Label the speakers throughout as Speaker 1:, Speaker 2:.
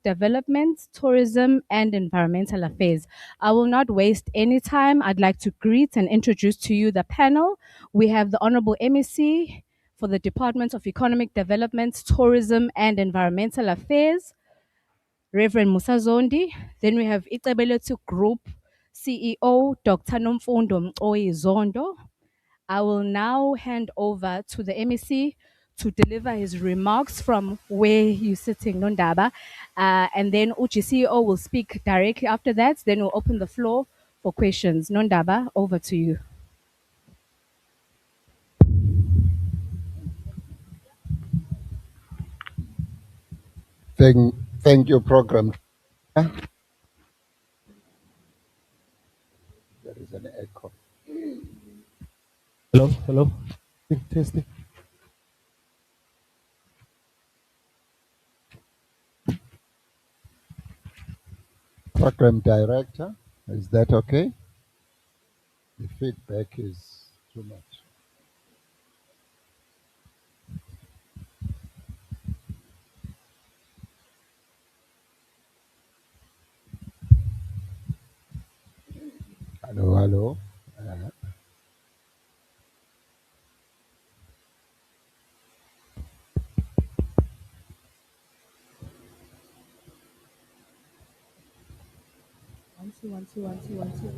Speaker 1: Development, Tourism, and Environmental Affairs. I will not waste any time. I'd like to greet and introduce to you the panel. We have the Honorable MEC for the Department of Economic Development, Tourism, and Environmental Affairs, Reverend Musa Zondi. Then we have Icebolethu Group CEO, Dr. Nomfundo Zondo. I will now hand over to the MEC to deliver his remarks from where he's sitting, Nondaba. And then UGCEO will speak directly after that. Then we'll open the floor for questions. Nondaba, over to you.
Speaker 2: Thank you, program. There is an echo.
Speaker 3: Hello. Testing.
Speaker 2: Program director, is that okay? The feedback is too much. Hello.
Speaker 1: One, two, one, two, one, two, one, two.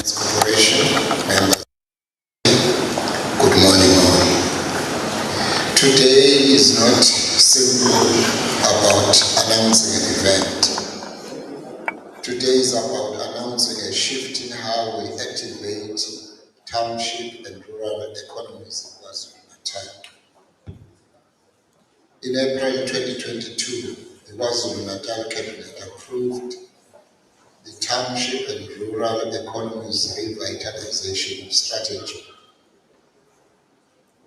Speaker 4: Corporation members, good morning all. Today is not simply about announcing an event. Today is about announcing a shift in how we activate township and rural economies in KwaZulu-Natal. In April 2022, the KwaZulu-Natal Cabinet approved the Township and Rural Economies Revitalization Strategy,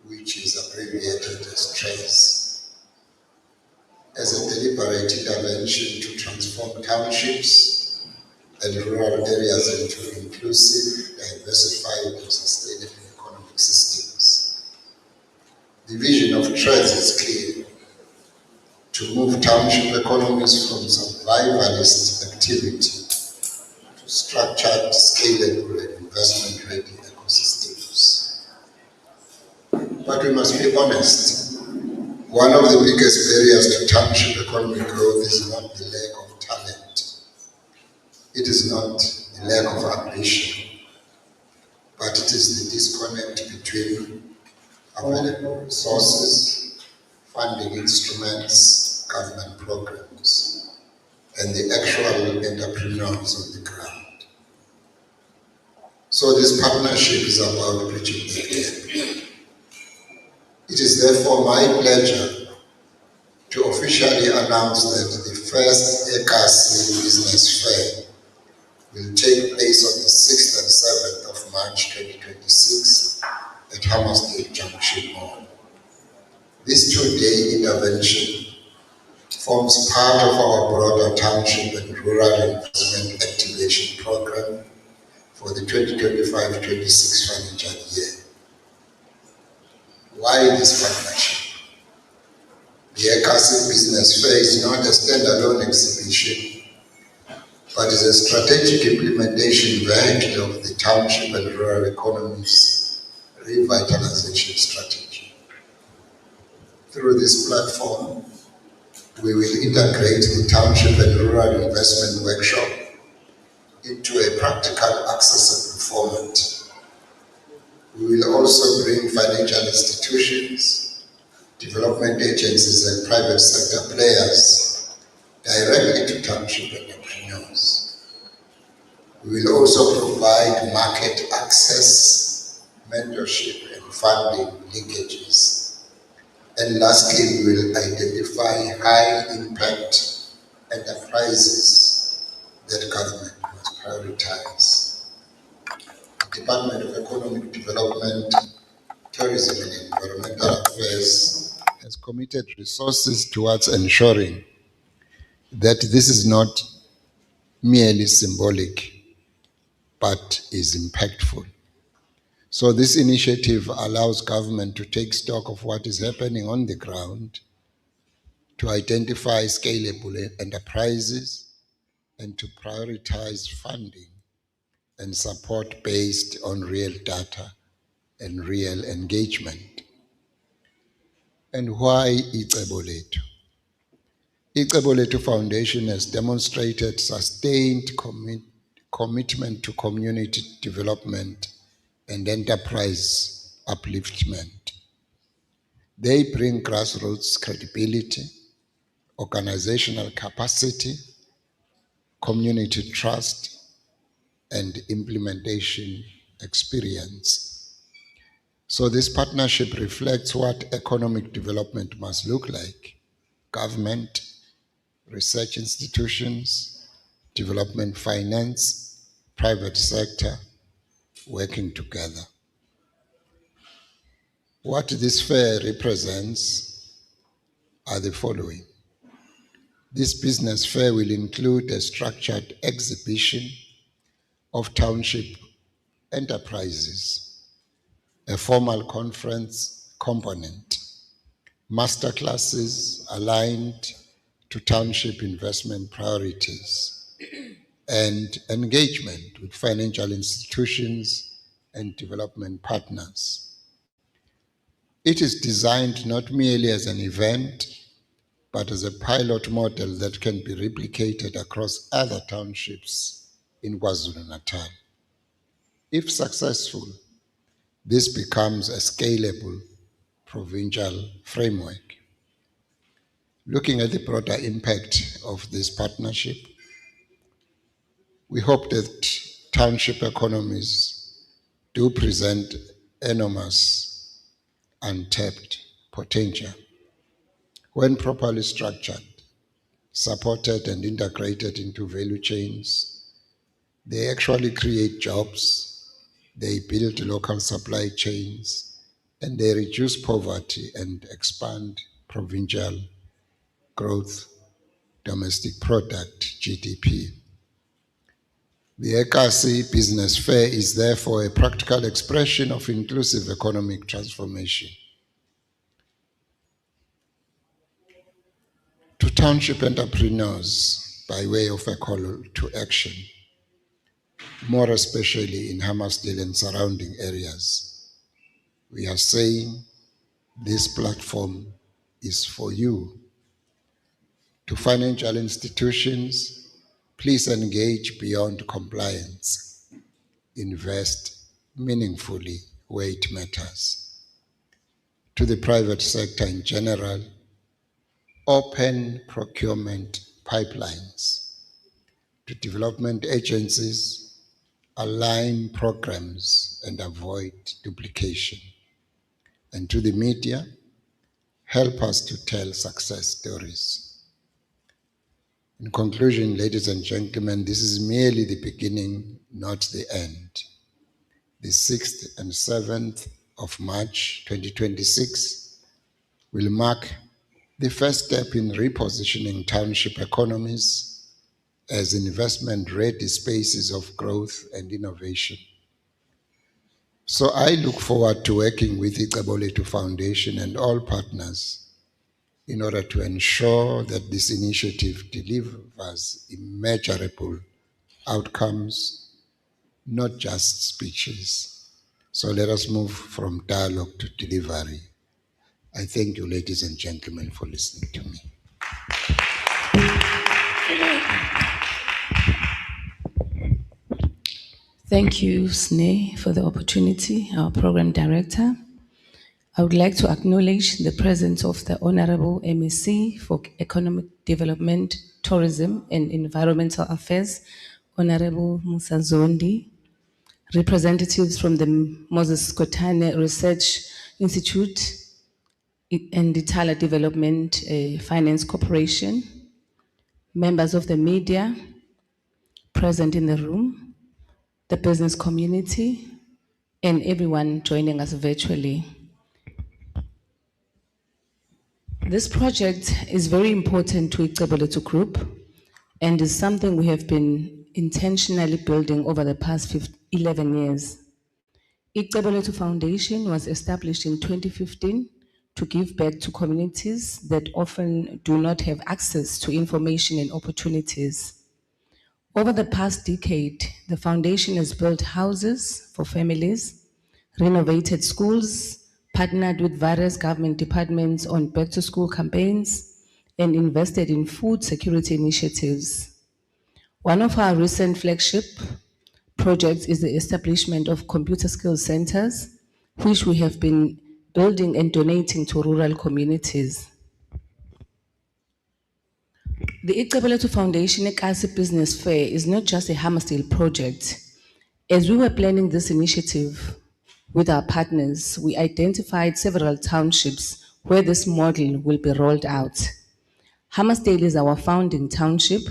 Speaker 4: which is abbreviated as TRACE, as a deliberate intervention to transform townships and rural areas into inclusive, diversified, and sustainable economic systems. The vision of TRACE is clear: to move township economies from survivalist activity to structured, scalable, and investment-ready ecosystems. But we must be honest. One of the biggest barriers to township economic growth is not the lack of talent. It is not the lack of ambition, but it is the disconnect between available resources, funding instruments, government programs, and the actual entrepreneurs on the ground. So this partnership is about bridging the gap. It is therefore my pleasure to officially announce that the first Ekasi Business Fair will take place on the 6th and 7th of March 2026 at Hammersmith Junction Mall. This two-day intervention forms part of our broader township and rural investment activation program for the 2025-26 financial year. Why this partnership? The Ekasi Business Fair is not a standalone exhibition, but is a strategic implementation vehicle of the township and rural economies revitalization strategy. Through this platform, we will integrate the township and rural investment workshop into a practical, accessible format. We will also bring financial institutions, development agencies, and private sector players directly to township entrepreneurs. We will also provide market access, mentorship, and funding linkages. And lastly, we will identify high-impact enterprises that government must prioritize. The Department of Economic Development, Tourism and Environmental Affairs has committed resources towards ensuring that this is not merely symbolic, but is impactful. So this initiative allows government to take stock of what is happening on the ground, to identify scalable enterprises, and to prioritize funding and support based on real data and real engagement. And why Icebolethu? Icebolethu Foundation has demonstrated sustained commitment to community development and enterprise upliftment. They bring grassroots credibility, organizational capacity, community trust, and implementation experience. So this partnership reflects what economic development must look like. Government, research institutions, development finance, private sector, working together. What this fair represents are the following. This business fair will include a structured exhibition of township enterprises, a formal conference component, masterclasses aligned to township investment priorities, and engagement with financial institutions and development partners. It is designed not merely as an event, but as a pilot model that can be replicated across other townships in KwaZulu-Natal. If successful, this becomes a scalable provincial framework. Looking at the broader impact of this partnership, we hope that township economies do present enormous untapped potential. When properly structured, supported and integrated into value chains, they actually create jobs, they build local supply chains, and they reduce poverty and expand provincial growth, domestic product, GDP. The Ekasi Business Fair is therefore a practical expression of inclusive economic transformation. To township entrepreneurs, by way of a call to action, more especially in Hammersdale and surrounding areas, we are saying this platform is for you. To financial institutions, please engage beyond compliance. Invest meaningfully where it matters. To the private sector in general, open procurement pipelines to development agencies, align programs and avoid duplication. And to the media, help us to tell success stories. In conclusion, ladies and gentlemen, this is merely the beginning, not the end. The 6th and 7th of March 2026 will mark the first step in repositioning township economies as investment-ready spaces of growth and innovation. So I look forward to working with the Icebolethu Foundation and all partners in order to ensure that this initiative delivers immeasurable outcomes, not just speeches. So let us move from dialogue to delivery. I thank you, ladies and gentlemen, for listening to me.
Speaker 5: Thank you, Sneh, for the opportunity, our program director. I would like to acknowledge the presence of the Honorable MEC for Economic Development, Tourism and Environmental Affairs, Honorable Musa Zondi, representatives from the Moses Kotane Research Institute and the Tala Development Finance Corporation, members of the media present in the room, the business community, and everyone joining us virtually. This project is very important to Icebolethu Group and is something we have been intentionally building over the past 11 years. Icebolethu Foundation was established in 2015 to give back to communities that often do not have access to information and opportunities. Over the past decade, the foundation has built houses for families, renovated schools, partnered with various government departments on back-to-school campaigns, and invested in food security initiatives. One of our recent flagship projects is the establishment of computer skills centers, which we have been building and donating to rural communities. The Icebolethu Foundation Ekasi Business Fair is not just a Hammersdale project. As we were planning this initiative with our partners, we identified several townships where this model will be rolled out. Hammersdale is our founding township,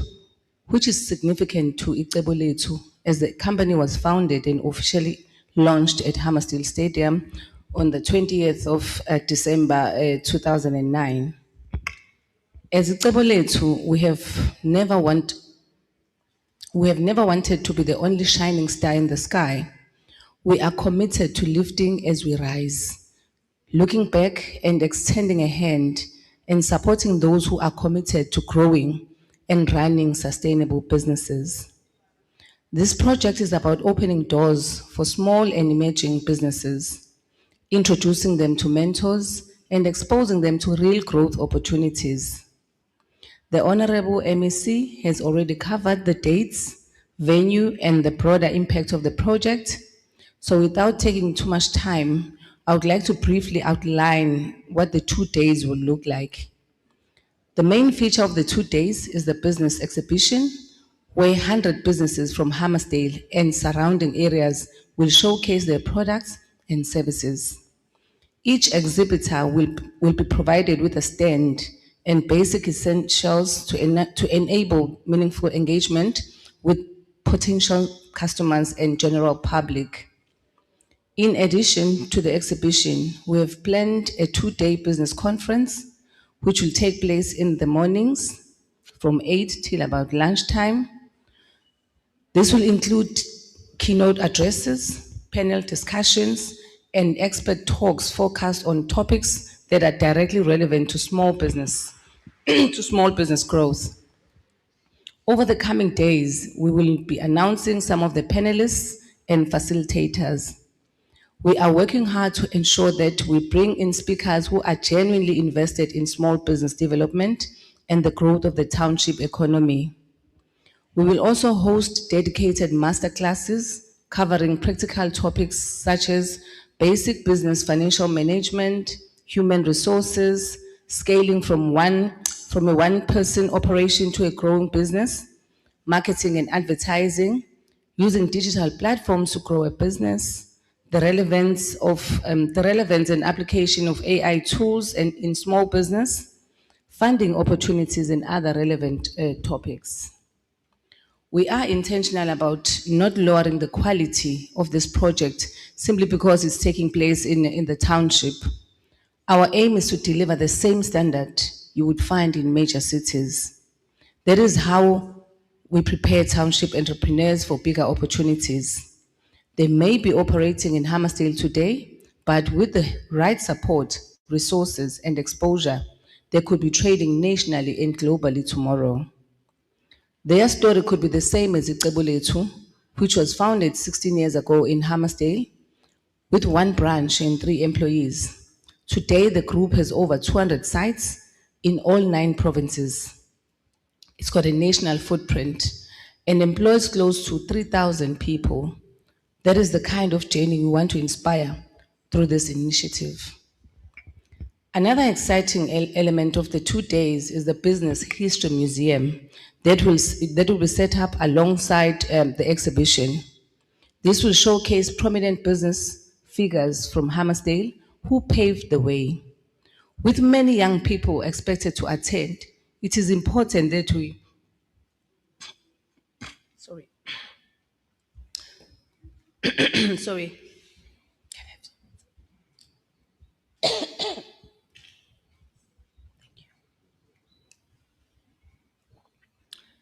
Speaker 5: which is significant to Icebolethu, as the company was founded and officially launched at Hammersdale Stadium on the 20th of December 2009. As Icebolethu, we have never wanted to be the only shining star in the sky. We are committed to lifting as we rise, looking back and extending a hand and supporting those who are committed to growing and running sustainable businesses. This project is about opening doors for small and emerging businesses, introducing them to mentors and exposing them to real growth opportunities. The Honorable MEC has already covered the dates, venue, and the broader impact of the project. So without taking too much time, I would like to briefly outline what the 2 days will look like. The main feature of the 2 days is the business exhibition, where 100 businesses from Hammersdale and surrounding areas will showcase their products and services. Each exhibitor will be provided with a stand and basic essentials to enable meaningful engagement with potential customers and general public. In addition to the exhibition, we have planned a 2-day business conference, which will take place in the mornings from 8 till about lunchtime. This will include keynote addresses, panel discussions, and expert talks focused on topics that are directly relevant to small business, to small business growth. Over the coming days, we will be announcing some of the panelists and facilitators. We are working hard to ensure that we bring in speakers who are genuinely invested in small business development and the growth of the township economy. We will also host dedicated masterclasses covering practical topics such as basic business financial management, human resources, scaling from 1 from a one-person operation to a growing business, marketing and advertising, using digital platforms to grow a business, the relevance and application of AI tools and in small business, funding opportunities and other relevant topics. We are intentional about not lowering the quality of this project simply because it's taking place in the township. Our aim is to deliver the same standard you would find in major cities. That is how we prepare township entrepreneurs for bigger opportunities. They may be operating in Hammersdale today, but with the right support, resources, and exposure, they could be trading nationally and globally tomorrow. Their story could be the same as Icebolethu, which was founded 16 years ago in Hammersdale with one branch and 3 employees. Today, the group has over 200 sites in all 9 provinces. It's got a national footprint and employs close to 3,000 people. That is the kind of journey we want to inspire through this initiative. Another exciting element of the 2 days is the Business History Museum that will be set up alongside the exhibition. This will showcase prominent business figures from Hammersdale who paved the way. With many young people expected to attend, it is important that sorry, sorry.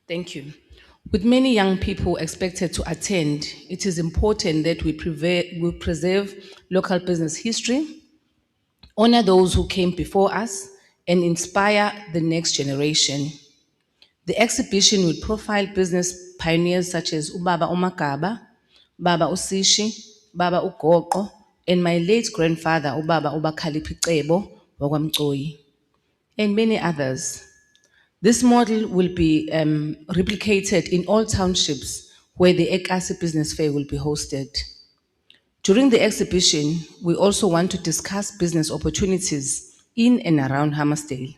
Speaker 5: Thank you. With many young people expected to attend, it is important that we preserve local business history, honor those who came before us, and inspire the next generation. The exhibition will profile business pioneers such as Ubaba Umagaba, Baba Usishi, Baba Ugoqo, and my late grandfather, Ubaba Ubakhalipicebo Wakwamcoyi, and many others. This model will be replicated in all townships where the Ekasi Business Fair will be hosted. During the exhibition, we also want to discuss business opportunities in and around Hammersdale.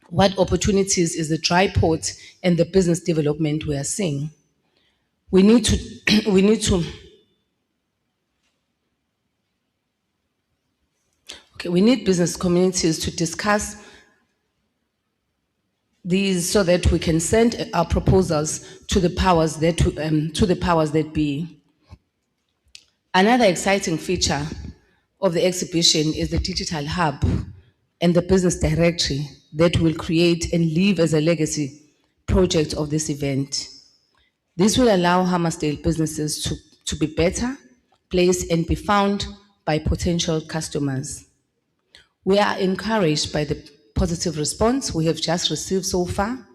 Speaker 5: What opportunities is the dry port and the business development we are seeing? We need to, we need business communities to discuss these so that we can send our proposals to the powers that be. Another exciting feature of the exhibition is the digital hub and the business directory that will create and leave as a legacy project of this event. This will allow Hammersdale businesses to be better placed and be found by potential customers. We are encouraged by the positive response we have just received so far.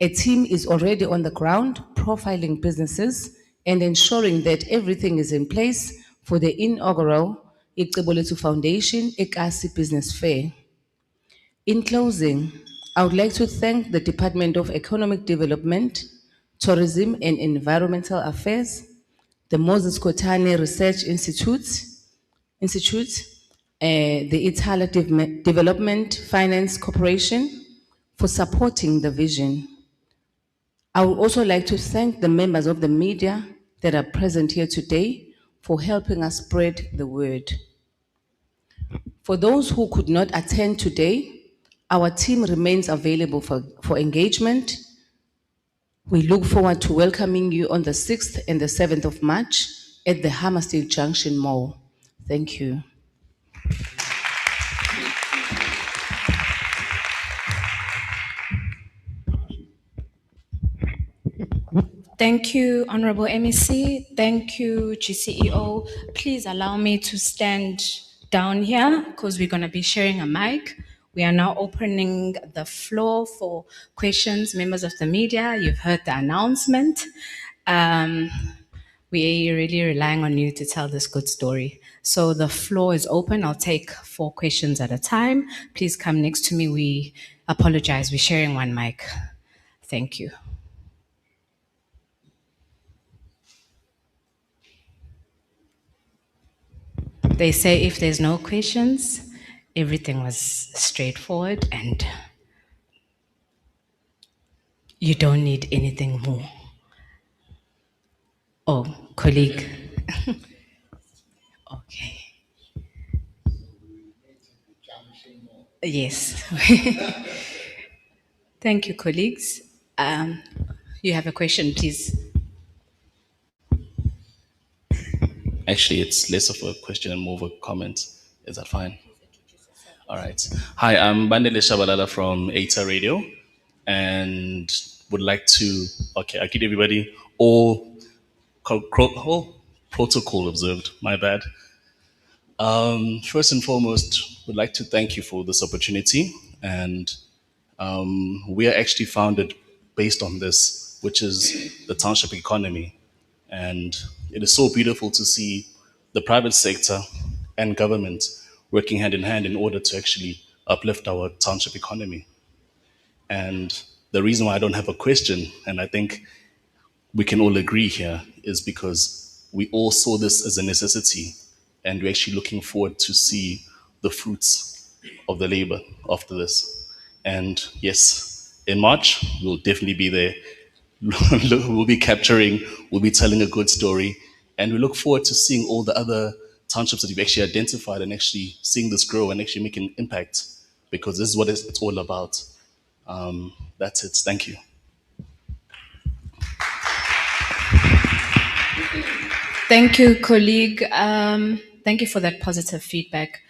Speaker 5: A team is already on the ground profiling businesses and ensuring that everything is in place for the inaugural Icebolethu Foundation Ekasi Business Fair. In closing, I would like to thank the Department of Economic Development, Tourism and Environmental Affairs, the Moses Kotane Research Institute, the Italia Development Finance Corporation for supporting the vision. I would also like to thank the members of the media that are present here today for helping us spread the word. For those who could not attend today, our team remains available for engagement. We look forward to welcoming you on the 6th and the 7th of March at the Hammersdale Junction Mall. Thank you.
Speaker 1: Thank you, Honorable MEC. Thank you, GCEO. Please allow me to stand down here because we're going to be sharing a mic. We are now opening the floor for questions. Members of the media, you've heard the announcement. We're really relying on you to tell this good story. So the floor is open. I'll take 4 questions at a time. Please come next to me. We apologize. We're sharing one mic. Thank you. They say if there's no questions, everything was straightforward and
Speaker 5: You don't need anything more. Oh, colleague. Okay. Yes. Thank you, colleagues. Um, you have a question, please.
Speaker 6: Actually, it's less of a question and more of a comment. Is that fine? All right. Hi, I'm Bandele Shabalala from ATA Radio and would like to, okay, I give everybody all, all protocol observed. My bad. First and foremost, would like to thank you for this opportunity. And we are actually founded based on this, which is the township economy. And it is so beautiful to see the private sector and government working hand in hand in order to actually uplift our township economy. And the reason why I don't have a question, and I think we can all agree here, is because we all saw this as a necessity and we're actually looking forward to see the fruits of the labor after this. And yes, in March, we'll definitely be there. We'll be capturing, we'll be telling a good story, and we look forward to seeing all the other townships that you've actually identified and actually seeing this grow and actually make an impact because this is what it's all about. That's it. Thank you.
Speaker 5: Thank you, colleague. Thank you for that positive feedback.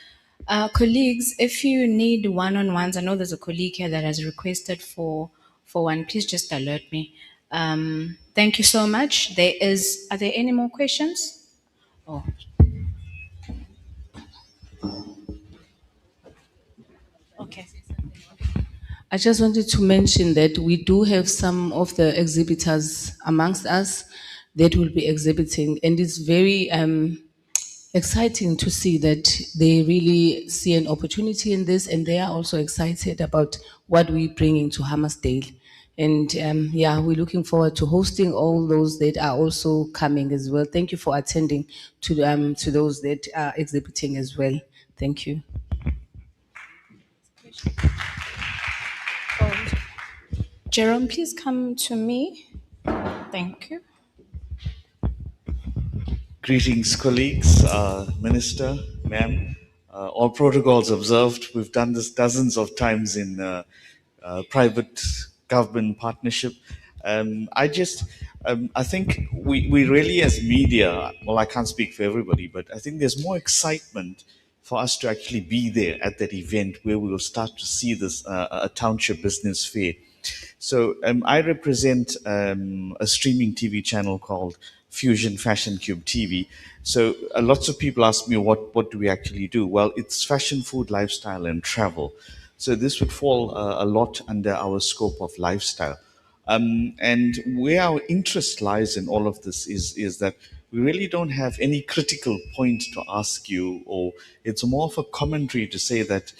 Speaker 5: Colleagues, if you need one-on-ones, I know there's a colleague here that has requested for one. Please just alert me. Thank you so much. Are there any more questions? Oh, okay. I just wanted to mention that we do have some of the exhibitors amongst us that will be exhibiting, and it's very exciting to see that they really see an opportunity in this, and they are also excited about what we're bringing to Hammersdale. And yeah, we're looking forward to hosting all those that are also coming as well. Thank you for attending to those that are exhibiting as well. Thank you. Jerome, please come to me. Thank you.
Speaker 7: Greetings, colleagues, Minister, ma'am. All protocols observed. We've done this dozens of times in private government partnership. I think we really, as media, well, I can't speak for everybody, but I think there's more excitement for us to actually be there at that event where we will start to see this a township business fair. So I represent a streaming TV channel called Fusion Fashion Cube TV. So lots of people ask me what do we actually do? Well, it's fashion, food, lifestyle, and travel. So this would fall a lot under our scope of lifestyle. And where our interest lies in all of this is that we really don't have any critical point to ask you, or it's more of a commentary to say that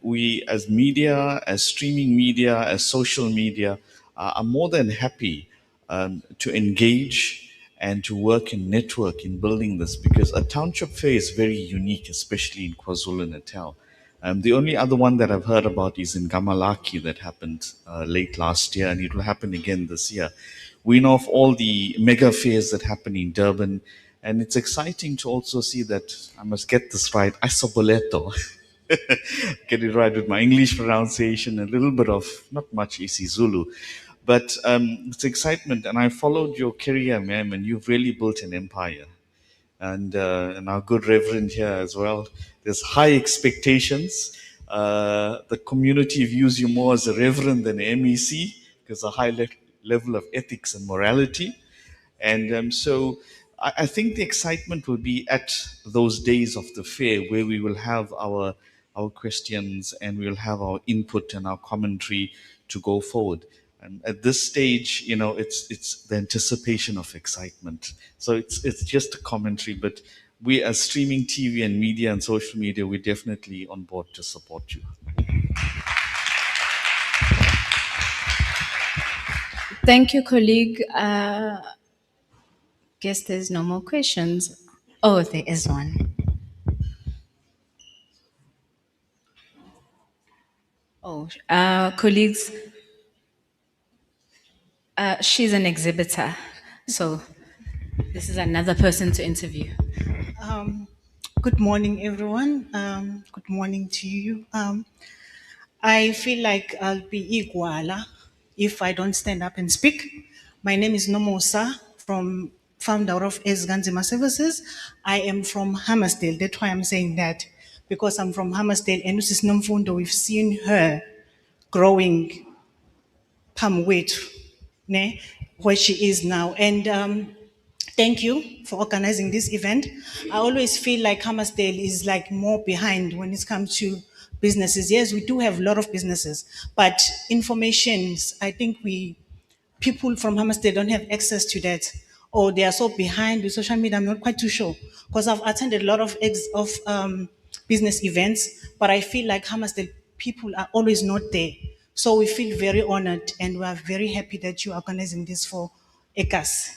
Speaker 7: we, as media, as streaming media, as social media, are more than happy to engage and to work and network in building this, because a township fair is very unique, especially in KwaZulu-Natal. The only other one that I've heard about is in Gamalaki that happened late last year, and it will happen again this year. We know of all the mega fairs that happen in Durban, and it's exciting to also see that, I must get this right, Icebolethu. Get it right with my English pronunciation, a little bit of, not much isiZulu. But it's excitement, and I followed your career, ma'am, and you've really built an empire, and our good reverend here as well. There's high expectations. The community views you more as a reverend than an MEC because a high level of ethics and morality. And so I think the excitement will be at those days of the fair where we will have our questions and we'll have our input and our commentary to go forward. And at this stage, it's the anticipation of excitement. So it's just a commentary, but we as streaming TV and media and social media, we're definitely on board to support you.
Speaker 5: Thank you, colleague. Guess there's no more questions. Oh, there is one. Oh, colleagues,
Speaker 1: She's an exhibitor, so this is another person to interview.
Speaker 8: Good morning, everyone. Good morning to you. I feel like I'll be Iguala if I don't stand up and speak. My name is Nomosa, from founder of Esganzima Services. I am from Hammersdale. That's why I'm saying that, because I'm from Hammersdale. And Mrs. Nomfundo, we've seen her growing Pamwit, ne, where she is now. And thank you for organizing this event. I always feel like Hammersdale is like more behind when it comes to businesses. Yes, we do have a lot of businesses, but informations, I think people from Hammersdale don't have access to that, or they are so behind with social media. I'm not quite too sure, because I've attended a lot of business events, but I feel like Hammersdale people are always not there. So we feel very honored, and we are very happy that you are organizing this for Ekasi.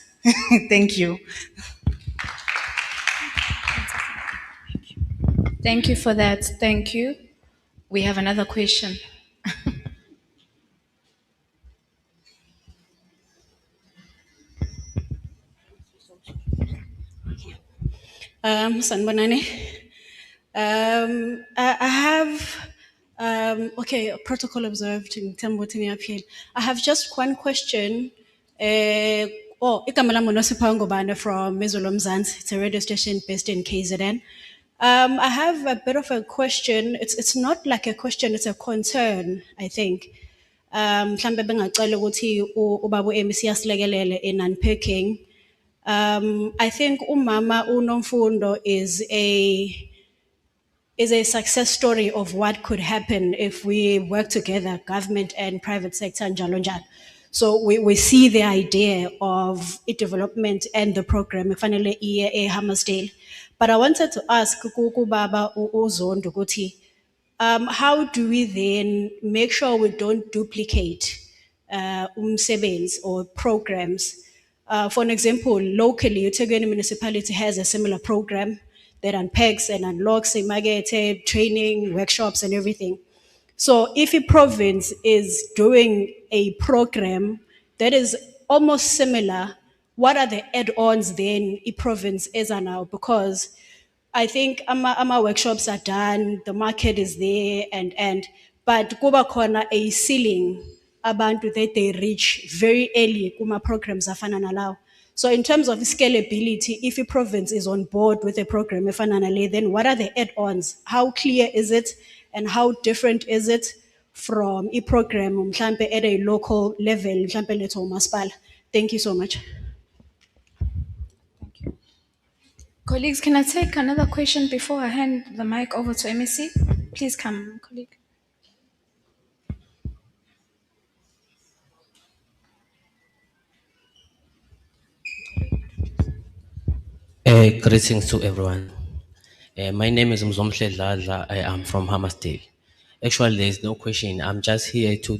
Speaker 8: Thank you.
Speaker 1: Thank you for that. Thank you. We have another question.
Speaker 9: Sanbonani. I have, okay, protocol observed in Tambotini appeal. I have just one question. Igama lami nguNosipho Ngubane from Mizolo Mzansi. It's a radio station based in KZN. I have a bit of a question. It's not like a question, it's a concern, I think. Mhlambe bengacela ukuthi ubaba uMC asilekelele in unpacking. I think umama uNomfundo is a success story of what could happen if we work together, government and private sector and njalo njalo. So we see the idea of a development and the program efanele iye Hammersdale. But I wanted to ask kubaba uZondo ukuthi, how do we then make sure we don't duplicate umsebenzi or programs? For an example, locally, Utegweni municipality has a similar program that unpacks and unlocks imagete, training, workshops, and everything. So if a province is doing a program that is almost similar, what are the add-ons then a province is now? Because I think ama workshops are done, the market is there, and but kuba khona a ceiling abantu that they reach very early kuma programs afana nalawo. So in terms of scalability, if a province is on board with a program efana nale, then what are the add-ons? How clear is it, and how different is it from a program mhlambe at a local level, mhlambe letho umasipala? Thank you so much.
Speaker 1: Colleagues, can I take another question before I hand the mic over to MEC? Please come, colleague.
Speaker 10: Greetings to everyone. My name is Mzomhle Dladla. I am from Hammersdale. Actually, there is no question. I'm just here to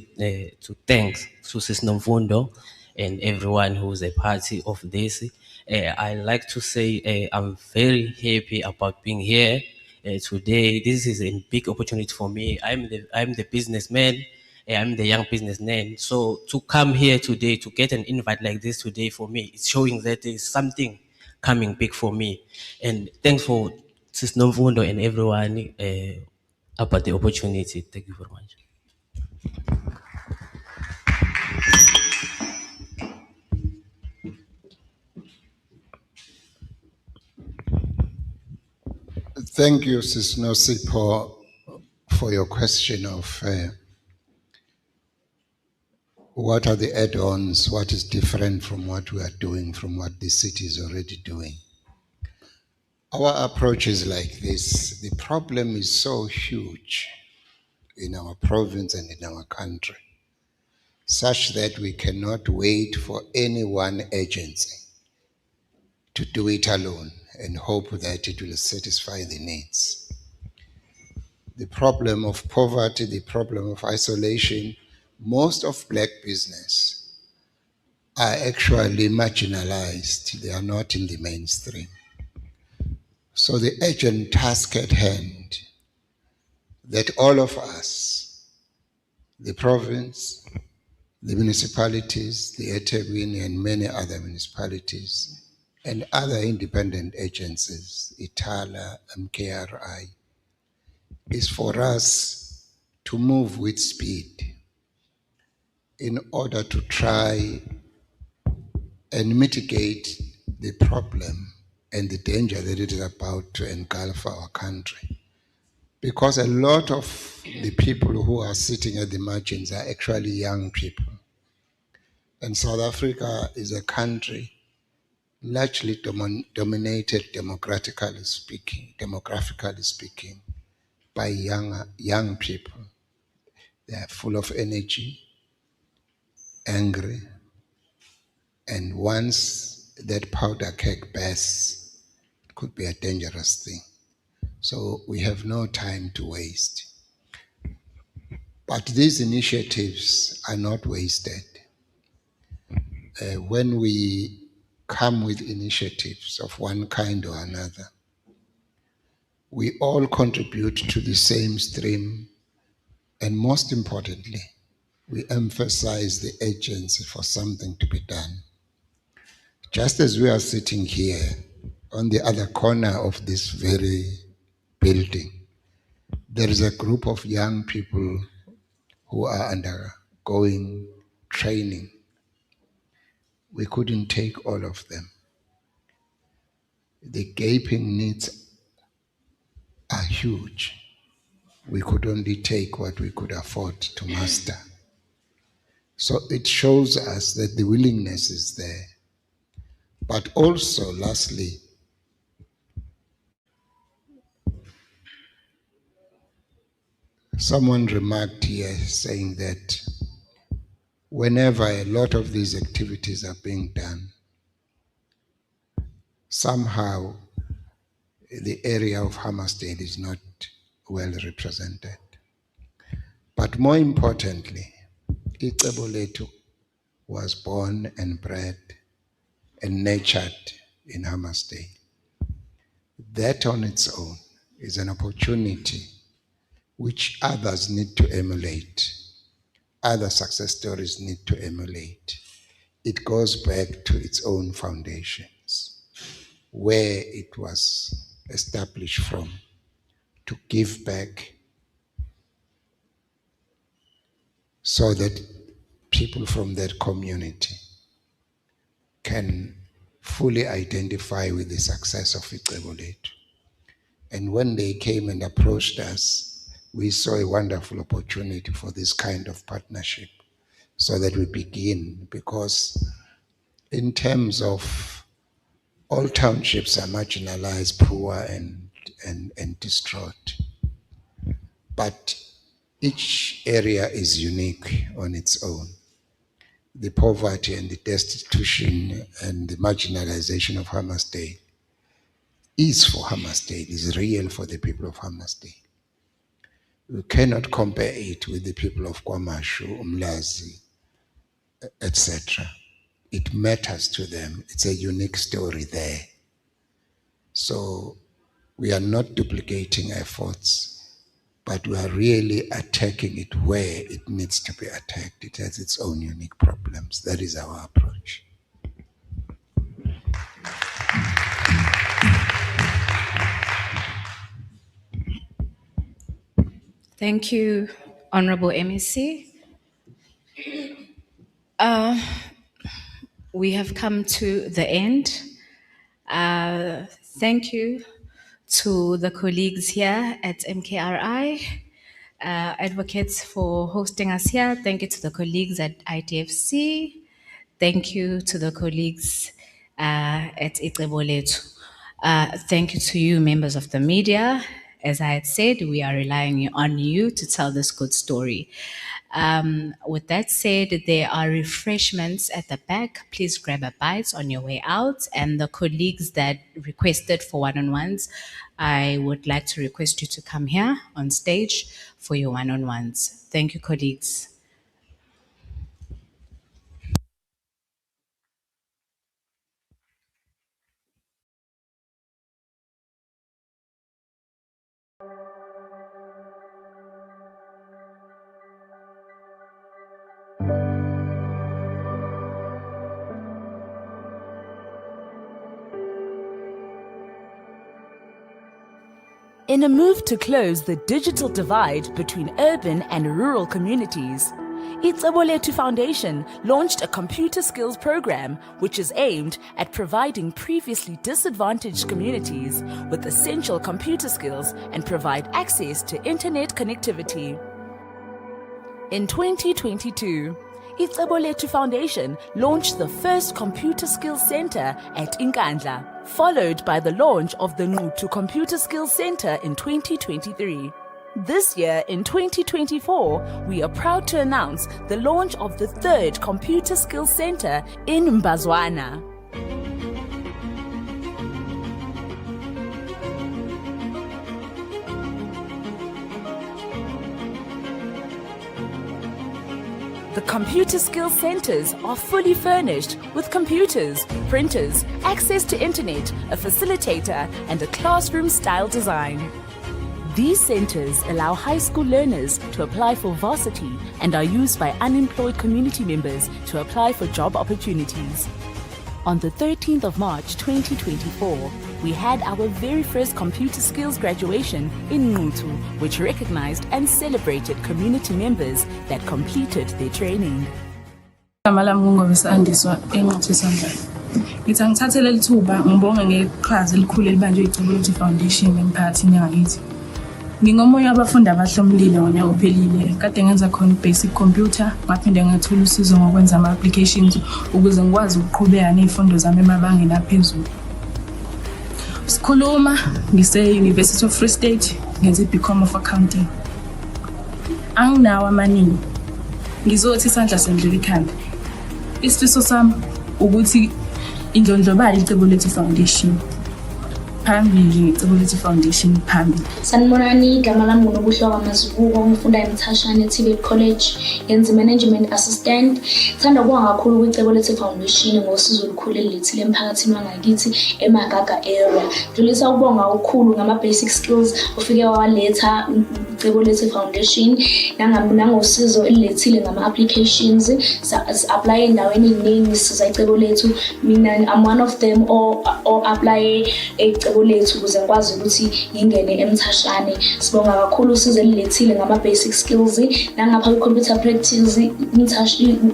Speaker 10: thank Susis Nomfundo and everyone who is a party of this. I like to say I'm very happy about being here today. This is a big opportunity for me. I'm the businessman. I'm the young businessman. So to come here today to get an invite like this today for me, it's showing that there is something coming big for me. And thanks for Sis Nomfundo and everyone about the opportunity. Thank you very much.
Speaker 4: Thank you, Sis Nosipo, for your question of what are the add-ons, what is different from what we are doing, from what the city is already doing. Our approach is like this. The problem is so huge in our province and in our country, such that we cannot wait for any one agency to do it alone and hope that it will satisfy the needs. The problem of poverty, the problem of isolation, most of black business are actually marginalized. They are not in the mainstream. So the urgent task at hand that all of us, the province, the municipalities, the eThekwini and many other municipalities, and other independent agencies, Itala, MKRI, is for us to move with speed in order to try and mitigate the problem and the danger that it is about to engulf our country. Because a lot of the people who are sitting at the margins are actually young people. And South Africa is a country largely dominated demographically speaking, by young people. They are full of energy, angry, and once that powder keg bursts, it could be a dangerous thing. So we have no time to waste. But these initiatives are not wasted. When we come with initiatives of one kind or another, we all contribute to the same stream, and most importantly, we emphasize the urgency for something to be done. Just as we are sitting here on the other corner of this very building, there is a group of young people who are undergoing training. We couldn't take all of them. The gaping needs are huge. We could only take what we could afford to master. So it shows us that the willingness is there. But also, lastly, someone remarked here saying that whenever a lot of these activities are being done, somehow the area of Hammersdale is not well represented. But more importantly, Icebolethu was born and bred and nurtured in Hammersdale. That on its own is an opportunity which others need to emulate. Other success stories need to emulate. It goes back to its own foundations, where it was established from, to give back so that people from that community can fully identify with the success of Icebolethu. And when they came and approached us, we saw a wonderful opportunity for this kind of partnership so that we begin, because in terms of all townships are marginalized, poor, and distraught. But each area is unique on its own. The poverty and the destitution and the marginalization of Hammersdale is for Hammersdale, is real for the people of Hammersdale. We cannot compare it with the people of Kwamashu, Umlazi, etc. It matters to them. It's a unique story there. So we are not duplicating efforts, but we are really attacking it where it needs to be attacked. It has its own unique problems. That is our approach.
Speaker 1: Thank you, Honorable MEC. We have come to the end. Thank you to the colleagues here at MKRI, advocates for hosting us here. Thank you to the colleagues at ITFC. Thank you to the colleagues at Icebolethu. Thank you to you, members of the media. As I had said, we are relying on you to tell this good story. With that said, there are refreshments at the back. Please grab a bite on your way out. And the colleagues that requested for one-on-ones, I would like to request you to come here on stage for your one-on-ones. Thank you, colleagues.
Speaker 11: In a move to close the digital divide between urban and rural communities, Icebolethu Foundation launched a computer skills program which is aimed at providing previously disadvantaged communities with essential computer skills and provide access to internet connectivity. In 2022, Icebolethu Foundation launched the first Computer Skills Center at Inkandla, followed by the launch of the Nutu Computer Skills Center in 2023. This year, in 2024, we are proud to announce the launch of the third Computer Skills Center in Mbazwana. The computer skills centers are fully furnished with computers, printers, access to internet, a facilitator, and a classroom-style design. These centers allow high school learners to apply for varsity and are used by unemployed community members to apply for job opportunities. On the 13th of March 2024, we had our very first computer skills graduation in Nutu, which recognized and celebrated community members that completed their training.
Speaker 12: Ngithi angithathele lithuba ngibonge ngeqhaza elikhulu elibanjwe Icebolethu Foundation emphakathini yangakithi. Ngingomunye wabafundi abahlomulile ngonyaka ophelile. Kade ngenza khona basic computer, ngaphinde ngathola usizo ngokwenza ama applications ukuze ngikwazi ukuqhubeka nezifundo zami emabangeni aphezulu. Sikhuluma ngise University of Free State ngenza iBCom of Accounting. Anginawo amaningi. Ngizothi isandla sendlula ikhanda. Isifiso sami ukuthi indlondlobala Icebolethu Foundation. Phambili Icebolethu Foundation phambili.
Speaker 13: Sanibonani, igama lami nguNobuhlobo Mazibuko, ngifunda eMthashane TVET College, ngenza management assistant. Ngithanda ukubonga kakhulu kwiCebolethu Foundation ngosizo olukhulu elithile emphakathini wangakithi eMagaga area. Ngidlulisa ukubonga okukhulu ngama basic skills ofike waletha iCebolethu Foundation nangosizo elithile ngama applications apply endaweni eziningi siza iCebolethu. Mina I'm one of them or apply Icebolethu ukuze ngikwazi ukuthi ngingene eMthashane. Sibonga kakhulu usizo elithile ngama basic skills nangapha computer practice.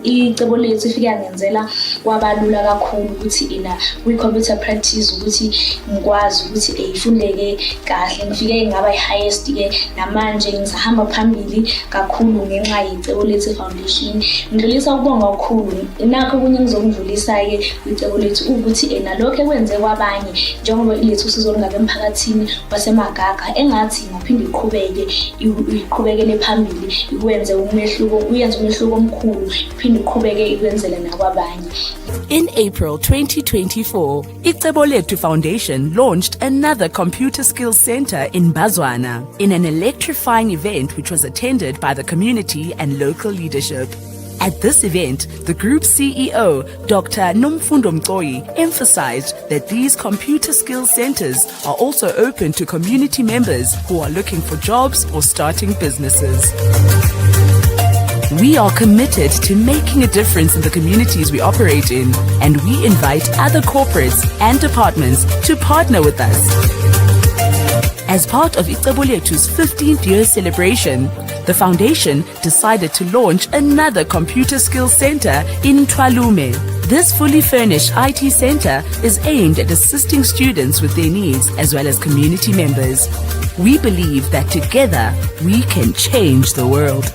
Speaker 13: Icebolethu ifike yangenzela kwabalula kakhulu ukuthi ina computer practice ukuthi ngikwazi ukuthi ifundeke kahle ngifike ngaba highest ke namanje ngisahamba phambili kakhulu ngenxa yeCebolethu Foundation. Ngidlulisa ukubonga kakhulu nakho kunye ngizokudlulisa ke kwiCebolethu ukuthi ena lokho ekwenze kwabanye njengoba ilethu usizo olungaka emphakathini waseMagaga engathi ngaphinde iqhubekele phambili ikwenze umehluko uyenze umehluko omkhulu iphinde iqhubeke ikwenzele nakwabanye.
Speaker 11: In April 2024, Icebolethu Foundation launched another Computer Skills Center in Mbazwana in an electrifying event which was attended by the community and local leadership. At this event, the group CEO, Dr. Nomfundo Mqoyi, emphasized that these computer skills centers are also open to community members who are looking for jobs or starting businesses. We are committed to making a difference in the communities we operate in, and we invite other corporates and departments to partner with us. As part of Icebolethu's 15th year celebration, the foundation decided to launch another computer skills center in Twalume. This fully furnished IT center is aimed at assisting students with their needs as well as community members. We believe that together we can change the world.